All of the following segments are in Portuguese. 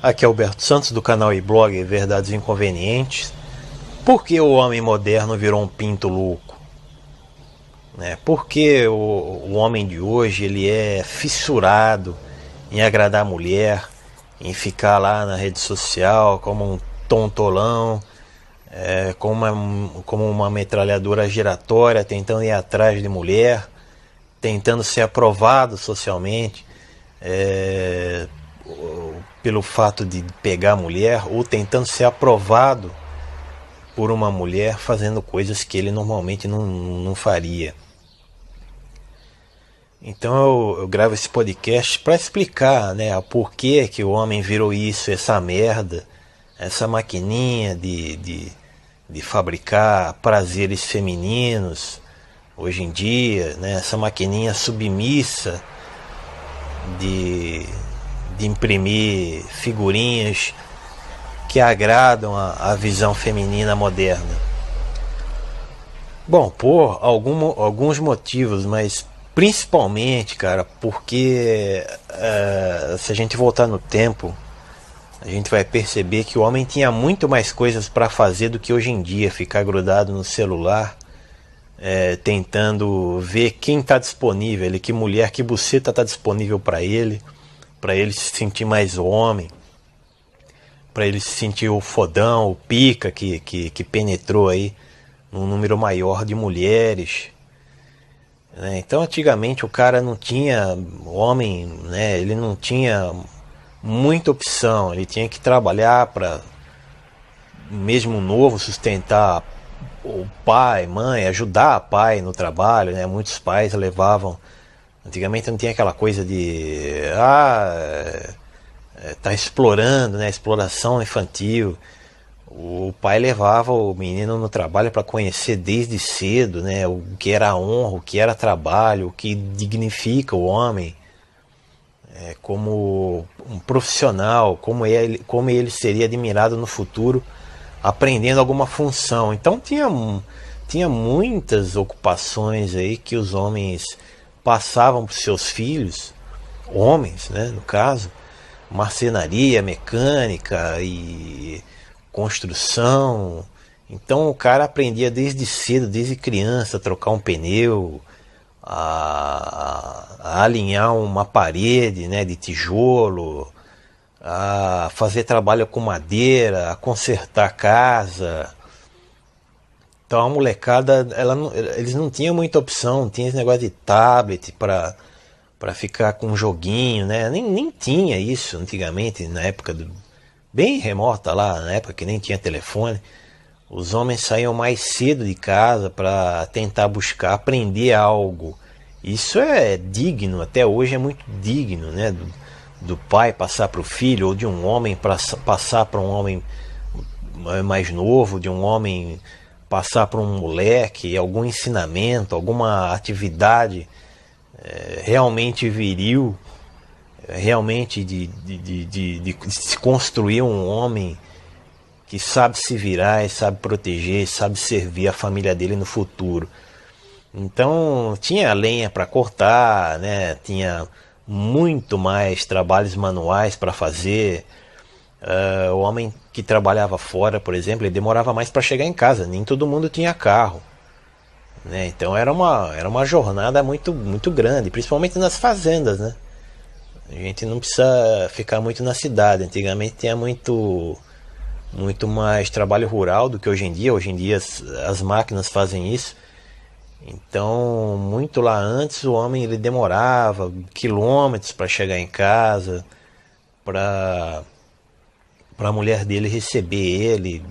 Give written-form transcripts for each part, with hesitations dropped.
Aqui é Alberto Santos do canal e blog Verdades Inconvenientes. Por que o homem moderno virou um pinto louco? Por que o homem de hoje ele é fissurado em agradar a mulher, em ficar lá na rede social como um tontolão, como uma metralhadora giratória, tentando ir atrás de mulher, tentando ser aprovado socialmente, pelo fato de pegar a mulher, ou tentando ser aprovado por uma mulher fazendo coisas que ele normalmente não faria. Então eu gravo esse podcast para explicar, o porquê que o homem virou isso, essa merda, essa maquininha de fabricar prazeres femininos hoje em dia, essa maquininha submissa de imprimir figurinhas que agradam a visão feminina moderna. Bom, por alguns motivos, mas principalmente, cara, porque se a gente voltar no tempo, a gente vai perceber que o homem tinha muito mais coisas para fazer do que hoje em dia, ficar grudado no celular, tentando ver quem está disponível, que mulher, que buceta está disponível para ele se sentir mais homem, para ele se sentir o fodão, o pica que penetrou aí num número maior de mulheres. Então antigamente o cara não tinha, o homem, ele não tinha muita opção, ele tinha que trabalhar para, mesmo novo, sustentar o pai, mãe, ajudar o pai no trabalho, muitos pais levavam, antigamente não tinha aquela coisa de tá explorando, exploração infantil. O pai levava o menino no trabalho para conhecer desde cedo, o que era honra, o que era trabalho, o que dignifica o homem como um profissional, como ele seria admirado no futuro aprendendo alguma função. Então tinha muitas ocupações aí que os homens passavam para os seus filhos, homens, no caso, marcenaria, mecânica e construção. Então o cara aprendia desde cedo, desde criança, a trocar um pneu, a alinhar uma parede, de tijolo, a fazer trabalho com madeira, a consertar casa. Então a molecada, eles não tinham muita opção, não tinha esse negócio de tablet para ficar com um joguinho, nem tinha isso antigamente, na época bem remota lá, na época que nem tinha telefone. Os homens saíam mais cedo de casa para tentar buscar, aprender algo. Isso é digno, até hoje é muito digno, do pai passar para o filho, ou de um homem passar para um homem mais novo, de um homem passar para um moleque, algum ensinamento, alguma atividade realmente viril, realmente de se construir um homem que sabe se virar, sabe proteger, sabe servir a família dele no futuro. Então tinha lenha para cortar, tinha muito mais trabalhos manuais para fazer. O homem que trabalhava fora, por exemplo, ele demorava mais para chegar em casa, nem todo mundo tinha carro. Então era uma jornada muito, muito grande, principalmente nas fazendas. A gente não precisa ficar muito na cidade. Antigamente tinha muito mais trabalho rural do que hoje em dia. Hoje em dia as máquinas fazem isso. Então, muito lá antes, o homem ele demorava quilômetros para chegar em casa, para a mulher dele receber ele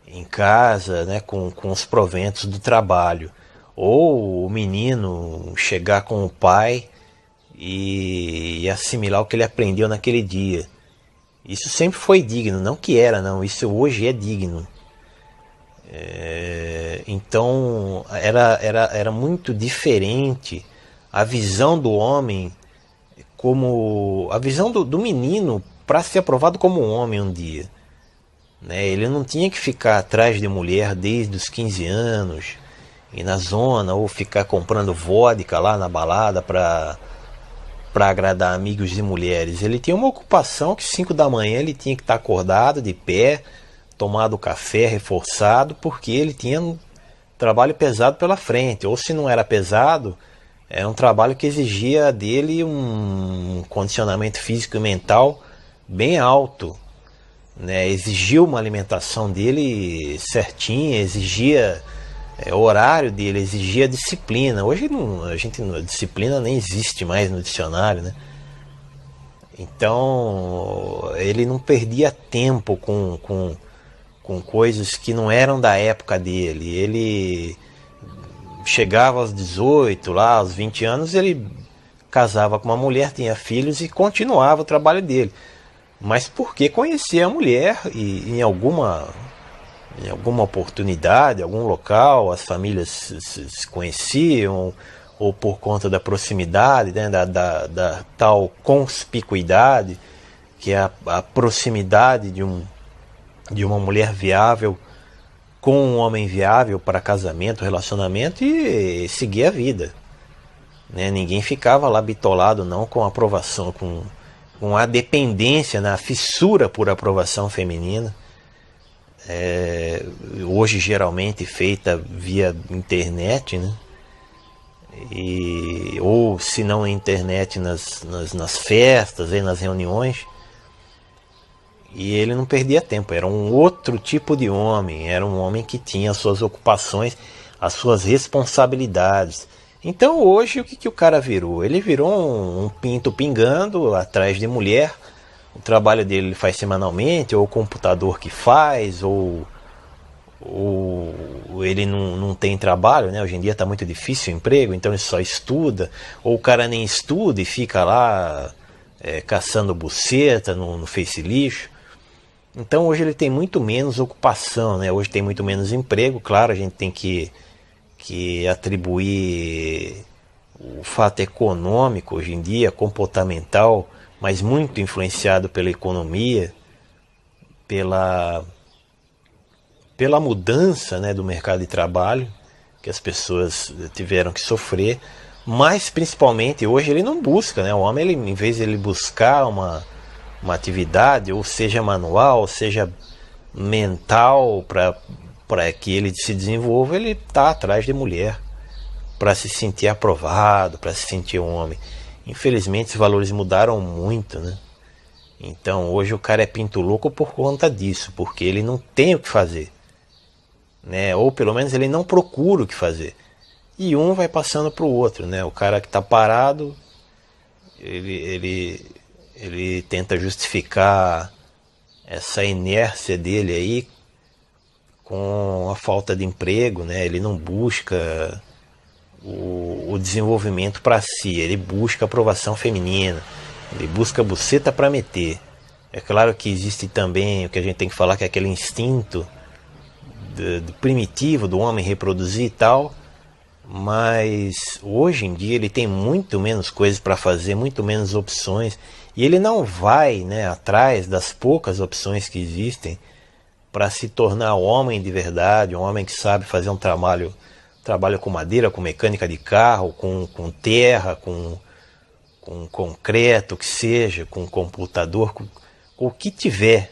em casa, com os proventos do trabalho. Ou o menino chegar com o pai e assimilar o que ele aprendeu naquele dia. Isso sempre foi digno, não que era, não. Isso hoje é digno. Então era muito diferente a visão do homem, como a visão do menino para ser aprovado como um homem um dia. Ele não tinha que ficar atrás de mulher desde os 15 anos, ir na zona, ou ficar comprando vodka lá na balada para para agradar amigos e mulheres. Ele tinha uma ocupação que 5 da manhã ele tinha que estar acordado, de pé, tomado café reforçado, porque ele tinha um trabalho pesado pela frente. Ou se não era pesado, era um trabalho que exigia dele um condicionamento físico e mental bem alto, né? Exigia uma alimentação dele certinha, exigia o horário dele, exigia disciplina. Hoje não, a disciplina nem existe mais no dicionário, né? Então ele não perdia tempo com coisas que não eram da época dele. Ele chegava aos 18, lá, aos 20 anos, ele casava com uma mulher, tinha filhos e continuava o trabalho dele. Mas porque conhecia a mulher e em alguma oportunidade, algum local, as famílias se conheciam, ou por conta da proximidade, né, da tal conspicuidade, que é a proximidade de uma mulher viável com um homem viável para casamento, relacionamento e seguir a vida. Né? Ninguém ficava lá bitolado não com a aprovação, com a dependência, a fissura por aprovação feminina. Hoje geralmente feita via internet, né? Ou se não na internet, nas festas, nas reuniões. E ele não perdia tempo, era um outro tipo de homem, era um homem que tinha as suas ocupações, as suas responsabilidades. Então hoje o que o cara virou? Ele virou um pinto pingando atrás de mulher. O trabalho dele ele faz semanalmente, ou o computador que faz, ou ele não tem trabalho, né? Hoje em dia está muito difícil o emprego, então ele só estuda, ou o cara nem estuda e fica lá caçando buceta no Face Lixo. Então hoje ele tem muito menos ocupação, né? Hoje tem muito menos emprego. Claro, a gente tem que atribuir o fato econômico hoje em dia, comportamental, mas muito influenciado pela economia, pela mudança, né, do mercado de trabalho que as pessoas tiveram que sofrer, mas principalmente hoje ele não busca, né? O homem, ele, em vez de ele buscar uma atividade, ou seja manual, ou seja mental, para que ele se desenvolva, ele está atrás de mulher para se sentir aprovado, para se sentir um homem. Infelizmente os valores mudaram muito, né? Então hoje o cara é pinto louco por conta disso, porque ele não tem o que fazer, né? Ou pelo menos ele não procura o que fazer. E um vai passando para o outro, né? O cara que está parado, ele tenta justificar essa inércia dele aí com a falta de emprego, né? Ele não busca o desenvolvimento para si, ele busca aprovação feminina, ele busca buceta para meter. É claro que existe também o que a gente tem que falar, que é aquele instinto primitivo do homem reproduzir e tal, mas hoje em dia ele tem muito menos coisas para fazer, muito menos opções, e ele não vai, né, atrás das poucas opções que existem para se tornar homem de verdade, um homem que sabe fazer um trabalho com madeira, com mecânica de carro, com terra, com concreto, que seja, com computador, com o que tiver,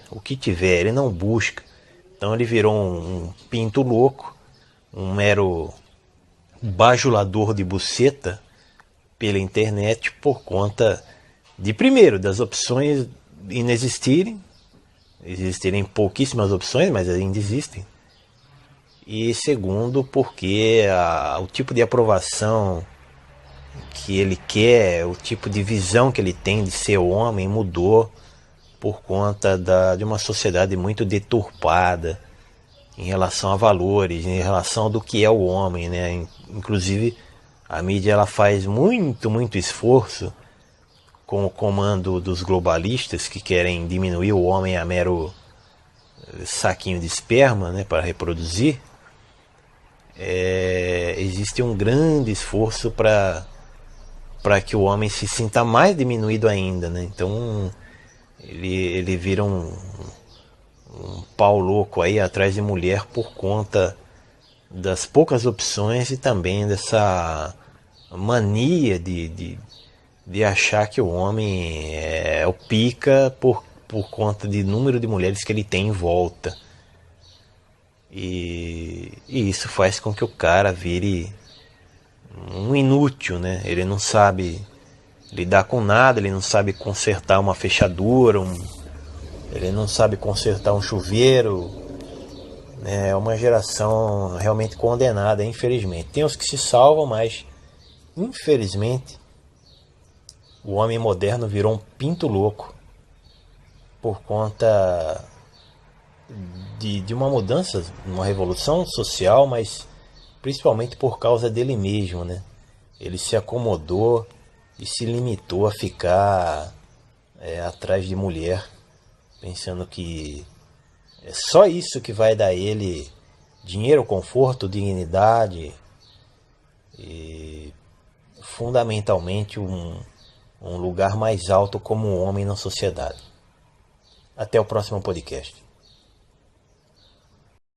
ele não busca. Então ele virou um pinto louco, um mero bajulador de buceta pela internet, por conta de, primeiro, das opções existirem pouquíssimas opções, mas ainda existem. E segundo, porque o tipo de aprovação que ele quer, o tipo de visão que ele tem de ser homem mudou por conta de uma sociedade muito deturpada em relação a valores, em relação do que é o homem, né? Inclusive a mídia ela faz muito esforço com o comando dos globalistas que querem diminuir o homem a mero saquinho de esperma, né, para reproduzir. Existe um grande esforço para que o homem se sinta mais diminuído ainda, né? Então ele vira um pau louco aí atrás de mulher por conta das poucas opções e também dessa mania de de achar que o homem é o pica por conta de número de mulheres que ele tem em volta. E isso faz com que o cara vire um inútil, né? Ele não sabe lidar com nada, ele não sabe consertar uma fechadura, ele não sabe consertar um chuveiro. Né? É uma geração realmente condenada, infelizmente. Tem os que se salvam, mas infelizmente o homem moderno virou um pinto louco por conta de uma mudança, uma revolução social, mas principalmente por causa dele mesmo, né? Ele se acomodou e se limitou a ficar atrás de mulher, pensando que é só isso que vai dar ele dinheiro, conforto, dignidade e fundamentalmente um lugar mais alto como homem na sociedade. Até o próximo podcast.